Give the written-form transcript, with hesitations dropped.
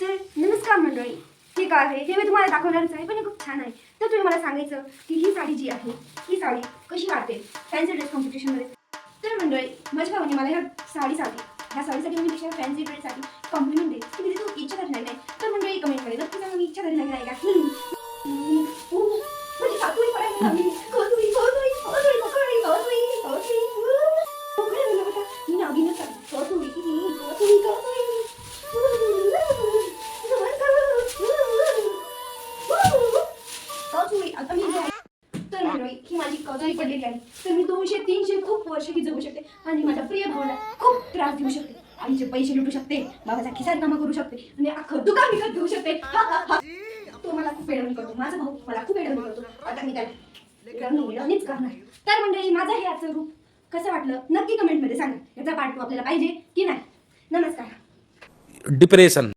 तर नमस्कार मंडळी, हे काय आहे हे मी तुम्हाला दाखवणारच आहे, पण हे खूप छान आहे. तर तुम्ही मला सांगायचं की ही साडी जी आहे ही साडी कशी वाटते फॅन्सी ड्रेस कॉम्पिटिशनमध्ये. तर मंडळी, माझ्या भावाने मला ह्या साडीसाठी मी तिच्या फॅन्सी ड्रेससाठी कॉम्प्लिमेंट देते की तिथे तू इच्छा धरणार नाही. तर मंडळी कमेंटमध्ये नक्की सांगा मी इच्छा धरणार नाही का. म्हणजे सासूही पडायला लागली. कोसुई, कोसुई, कोसुई, कोसुई, कोसुई, कोसुई. कोसुई झालं बघा. मी नागिनच आहे. कोसुई, कोसुई, कोसुई. कोसुई. आता मी जे आहे तर मंडळी ही माझी कोसुई पडलेली आहे. तर मी 200-300 खूप वर्ष ही जगू शकते आणि माझ्या प्रिय भावाला खूप त्रास देऊ शकते. आईचे पैसे लुटू शकते, बाबाचा खिसा रिकामा करू शकते आणि अख्खं दुकान विकत घेऊ शकते. तो मला खूप वेडवणी करतो, माझा भाऊ मला खूप वेडवणी करतो. आता मी त्याला वेडवणीच करणार. तर मंडळी, माझं हे आजचं रूप कसं वाटलं नक्की कमेंटमध्ये सांगा. याचा पार्ट 2 आपल्याला पाहिजे की नाही. नमस्कार. डिप्रेशन